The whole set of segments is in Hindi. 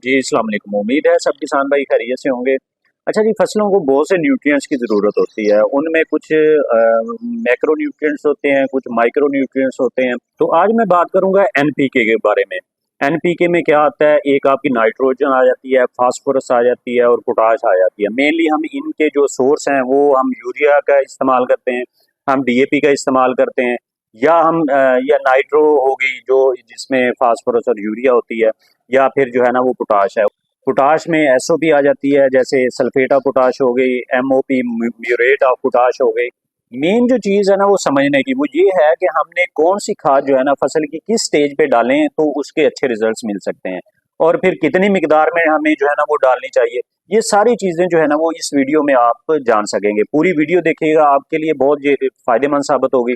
जी, अस्सलाम वालेकुम। उम्मीद है सब किसान भाई खैरियत से होंगे। अच्छा जी, फसलों को बहुत से न्यूट्रिएंट्स की ज़रूरत होती है। उनमें कुछ मैक्रो न्यूट्रिएंट्स होते हैं, कुछ माइक्रो न्यूट्रिएंट्स होते हैं। तो आज मैं बात करूँगा एनपीके के बारे में। एनपीके में क्या आता है, एक आपकी नाइट्रोजन आ जाती है, फास्फोरस आ जाती है और पोटाश आ जाती है। मेनली हम इनके जो सोर्स हैं वो हम यूरिया का इस्तेमाल करते हैं, हम डीएपी का इस्तेमाल करते हैं, या या नाइट्रो होगी जो जिसमें फास्फोरस और यूरिया होती है, या फिर जो है ना वो पोटाश है। पोटाश में एसओपी आ जाती है, जैसे सल्फेट ऑफ पोटाश हो गई, एमओपी म्यूरेट ऑफ पोटाश हो गई। मेन जो चीज़ है ना वो समझने की वो ये है कि हमने कौन सी खाद जो है ना फसल की किस स्टेज पे डालें तो उसके अच्छे रिजल्ट्स मिल सकते हैं, और फिर कितनी मिकदार में हमें जो है ना वो डालनी चाहिए। ये सारी चीज़ें जो है ना वो इस वीडियो में आप जान सकेंगे। पूरी वीडियो देखिएगा, आपके लिए बहुत ये फायदेमंद साबित होगी।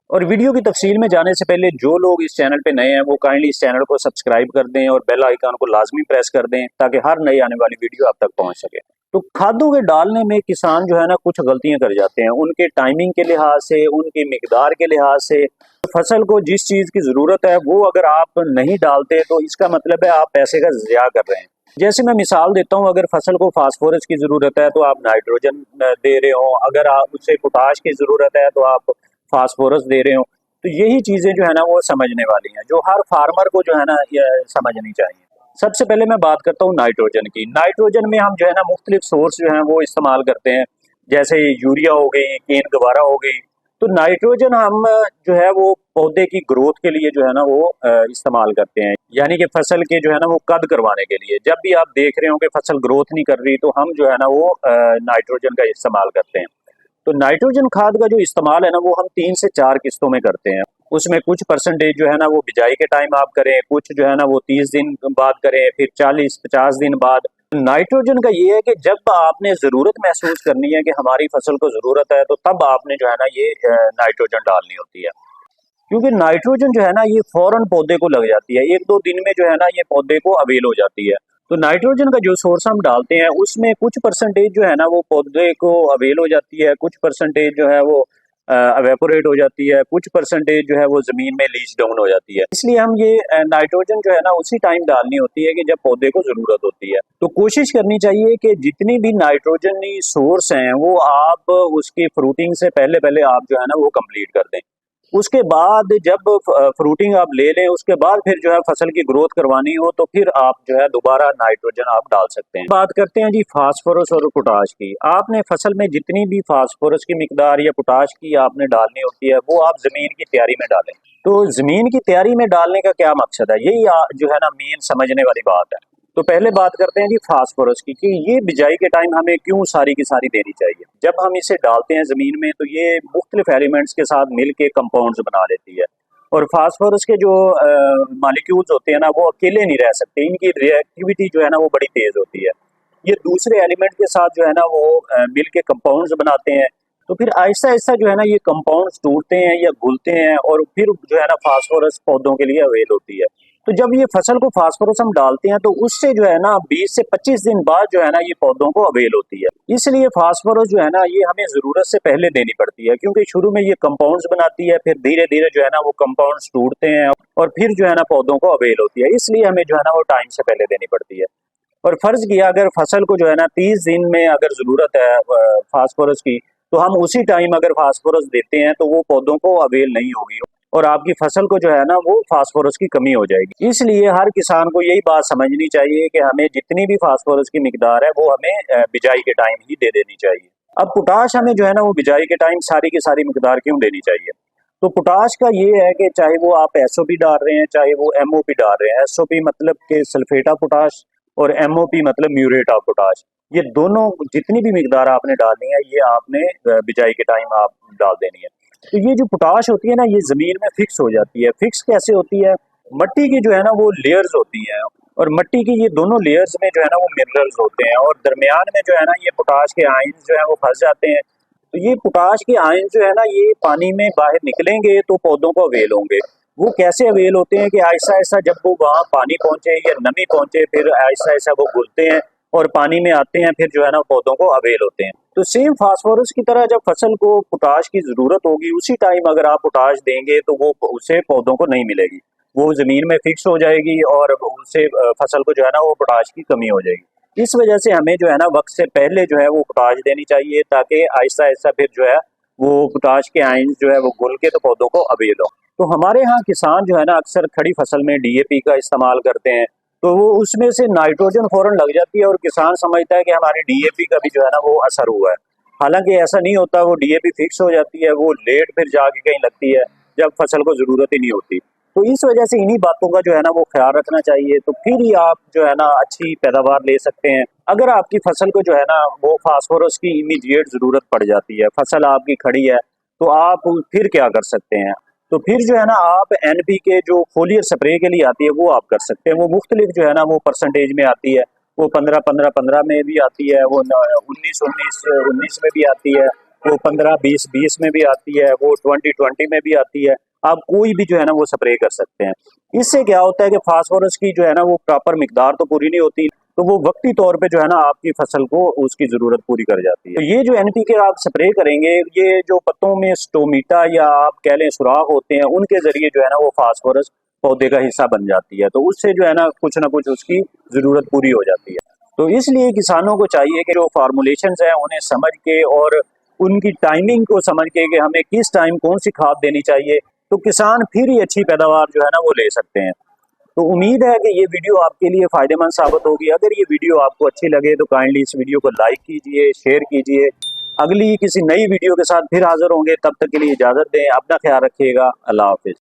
और वीडियो की तफसील में जाने से पहले जो लोग इस चैनल पे नए हैं वो काइंडली इस चैनल को सब्सक्राइब कर दें और बेल आइकन को लाजमी प्रेस कर दें ताकि हर नई आने वाली वीडियो आप तक पहुंच सके। तो खादों के डालने में किसान जो है ना कुछ गलतियां कर जाते हैं, उनके टाइमिंग के लिहाज से, उनकी मिकदार के लिहाज से। फसल को जिस चीज़ की ज़रूरत है वो अगर आप नहीं डालते तो इसका मतलब है आप पैसे का ज़िया कर रहे हैं। जैसे मैं मिसाल देता हूँ, अगर फसल को फास्फोरस की ज़रूरत है तो आप नाइट्रोजन दे रहे हो, अगर आप उसे पोटाश की ज़रूरत है तो आप फास्फोरस दे रहे हो। तो यही चीज़ें जो है ना वो समझने वाली हैं, जो हर फार्मर को जो है ना ये समझनी चाहिए। सबसे पहले मैं बात करता हूँ नाइट्रोजन की। नाइट्रोजन में हम जो है ना मुख्तलिफ सोर्स जो हैं वो इस्तेमाल करते हैं, जैसे यूरिया हो गई, केन गवारा हो गई। तो नाइट्रोजन हम जो है वो पौधे की ग्रोथ के लिए जो है ना वो इस्तेमाल करते हैं, यानी कि फसल के जो है ना वो कद करवाने के लिए। जब भी आप देख रहे हो कि फसल ग्रोथ नहीं कर रही तो हम जो है ना वो नाइट्रोजन का इस्तेमाल करते हैं। तो नाइट्रोजन खाद का जो इस्तेमाल है ना वो हम 3 से 4 किस्तों में करते हैं। उसमें कुछ परसेंटेज जो है ना वो बिजाई के टाइम आप करें, कुछ जो है ना वो 30 दिन बाद करें, फिर 40-50 दिन बाद। नाइट्रोजन का ये है कि जब आपने ज़रूरत महसूस करनी है कि हमारी फसल को ज़रूरत है तो तब आपने जो है ना ये नाइट्रोजन डालनी होती है। क्योंकि नाइट्रोजन जो है ना ये फौरन पौधे को लग जाती है, 1-2 दिन में जो है ना ये पौधे को अवेल हो जाती है। तो नाइट्रोजन का जो सोर्स हम डालते हैं उसमें कुछ परसेंटेज जो है ना वो पौधे को अवेल हो जाती है, कुछ परसेंटेज जो है वो एवेपोरेट हो जाती है, कुछ परसेंटेज जो है वो जमीन में लीच डाउन हो जाती है। इसलिए हम ये नाइट्रोजन जो है ना उसी टाइम डालनी होती है कि जब पौधे को जरूरत होती है। तो कोशिश करनी चाहिए कि जितनी भी नाइट्रोजन सोर्स हैं वो आप उसकी फ्रूटिंग से पहले पहले आप जो है ना वो कंप्लीट कर दें। उसके बाद जब फ्रूटिंग आप ले लें उसके बाद फिर जो है फसल की ग्रोथ करवानी हो तो फिर आप जो है दोबारा नाइट्रोजन आप डाल सकते हैं। बात करते हैं जी फास्फोरस और पोटाश की। आपने फसल में जितनी भी फास्फोरस की मिकदार या पोटाश की आपने डालनी होती है वो आप जमीन की तैयारी में डालें। तो जमीन की तैयारी में डालने का क्या मकसद है, यही जो है ना मेन समझने वाली बात है। तो पहले बात करते हैं जी फास्फोरस की कि ये बिजाई के टाइम हमें क्यों सारी की सारी देनी चाहिए। जब हम इसे डालते हैं ज़मीन में तो ये मुख्तलिफ एलिमेंट्स के साथ मिल के कंपाउंड्स बना लेती है, और फास्फोरस के जो मालिक्यूल्स होते हैं ना वो अकेले नहीं रह सकते, इनकी रिएक्टिविटी जो है ना वो बड़ी तेज़ होती है। ये दूसरे एलिमेंट के साथ जो है ना वो मिल के कंपाउंड्स बनाते हैं। तो फिर आहिस्ता आहिस्ता जो है ना ये कंपाउंड्स टूटते हैं या घुलते हैं और फिर जो है ना फास्फोरस पौधों के लिए अवेल होती है। तो जब ये फसल को फास्फोरस हम डालते हैं तो उससे जो है ना 20 से 25 दिन बाद जो है ना ये पौधों को अवेल होती है। इसलिए फास्फोरस जो है ना ये हमें जरूरत से पहले देनी पड़ती है, क्योंकि शुरू में ये कंपाउंड्स बनाती है, फिर धीरे धीरे जो है ना वो कंपाउंड्स टूटते हैं और फिर जो है ना पौधों को अवेल होती है। इसलिए हमें जो है ना वो टाइम से पहले देनी पड़ती है। और फर्ज किया अगर फसल को जो है ना 30 दिन में अगर जरूरत है फास्फोरस की, तो हम उसी टाइम अगर फास्फोरस देते हैं तो वो पौधों को अवेल नहीं होगी और आपकी फसल को जो है ना वो फास्फोरस की कमी हो जाएगी। इसलिए हर किसान को यही बात समझनी चाहिए कि हमें जितनी भी फास्फोरस की मिकदार है वो हमें बिजाई के टाइम ही दे देनी चाहिए। अब पोटाश हमें जो है ना वो बिजाई के टाइम सारी की सारी मिकदार क्यों देनी चाहिए। तो पोटाश का ये है कि चाहे वो आप एसओपी डाल रहे हैं चाहे वो एमओपी डाल रहे हैं, एसओपी मतलब कि सल्फेट ऑफ पोटाश और एमओपी मतलब म्यूरेट ऑफ पोटाश, ये दोनों जितनी भी मिकदार आपने डालनी है ये आपने बिजाई के टाइम आप डाल देनी है। तो ये जो पोटाश होती है ना ये जमीन में फिक्स हो जाती है। फिक्स कैसे होती है, मट्टी की जो है ना वो लेयर्स होती हैं और मट्टी की ये दोनों लेयर्स में जो है ना वो मिनरल्स होते हैं और दरमियान में जो है ना ये पोटाश के आयंस जो है वो फंस जाते हैं। तो ये पोटाश के आयन जो है ना ये पानी में बाहर निकलेंगे तो पौधों को अवेल होंगे। वो कैसे अवेल होते हैं कि आहिस्ता आहिस्ता जब वो वहाँ पानी पहुंचे या नमी पहुंचे फिर आहिस्ता आहिस्ता वो घुलते हैं और पानी में आते हैं, फिर जो है ना पौधों को अवेल होते हैं। तो सेम फास्फोरस की तरह जब फसल को पोटाश की जरूरत होगी उसी टाइम अगर आप पोटाश देंगे तो वो उसे पौधों को नहीं मिलेगी। वो ज़मीन में फिक्स हो जाएगी और उससे फसल को जो है ना वो पोटाश की कमी हो जाएगी। इस वजह से हमें जो है ना वक्त से पहले जो है वो पोटाश देनी चाहिए, ताकि आहिस्ता आहिस्ता फिर जो है वो पोटाश के आयन जो है वो घुल के तो पौधों को अवेल हो। तो हमारे यहाँ किसान जो है ना अक्सर खड़ी फसल में डीएपी का इस्तेमाल करते हैं, तो वो उसमें से नाइट्रोजन फौरन लग जाती है और किसान समझता है कि हमारी डीएपी का भी जो है ना वो असर हुआ है। हालांकि ऐसा नहीं होता, वो डीएपी फिक्स हो जाती है, वो लेट फिर जाके कहीं लगती है जब फसल को जरूरत ही नहीं होती। तो इस वजह से इन्हीं बातों का जो है ना वो ख्याल रखना चाहिए, तो फिर ही आप जो है ना अच्छी पैदावार ले सकते हैं। अगर आपकी फसल को जो है ना वो फास्फोरस की इमीडिएट जरूरत पड़ जाती है, फसल आपकी खड़ी है, तो आप फिर क्या कर सकते हैं? तो फिर जो है ना आप एनपीके जो फोलियर स्प्रे के लिए आती है वो आप कर सकते हैं। वो मुख्तलिफ जो है ना वो परसेंटेज में आती है, वो 15-15-15 में भी आती है, वो 19-19-19 में भी आती है, वो 15-20-20 में भी आती है, वो 20-20 में भी आती है। आप कोई भी जो है ना वो स्प्रे कर सकते हैं। इससे क्या होता है कि फास्फोरस की जो है ना वो प्रॉपर मिकदार तो पूरी नहीं होती, तो वो वक्ती तौर पे जो है ना आपकी फसल को उसकी जरूरत पूरी कर जाती है। तो ये जो एनपीके आप स्प्रे करेंगे, ये जो पत्तों में स्टोमीटा या आप कह लें सुराख होते हैं, उनके जरिए जो है ना वो फास्फोरस पौधे का हिस्सा बन जाती है, तो उससे जो है ना कुछ उसकी जरूरत पूरी हो जाती है। तो इसलिए किसानों को चाहिए कि जो फार्मूलेशंस हैं उन्हें समझ के और उनकी टाइमिंग को समझ के कि हमें किस टाइम कौन सी खाद देनी चाहिए, तो किसान फिर ही अच्छी पैदावार जो है ना वो ले सकते हैं। तो उम्मीद है कि ये वीडियो आपके लिए फ़ायदेमंद साबित होगी। अगर ये वीडियो आपको अच्छी लगे तो काइंडली इस वीडियो को लाइक कीजिए, शेयर कीजिए। अगली किसी नई वीडियो के साथ फिर हाज़िर होंगे, तब तक के लिए इजाज़त दें। अपना ख्याल रखिएगा। अल्लाह हाफ़िज़।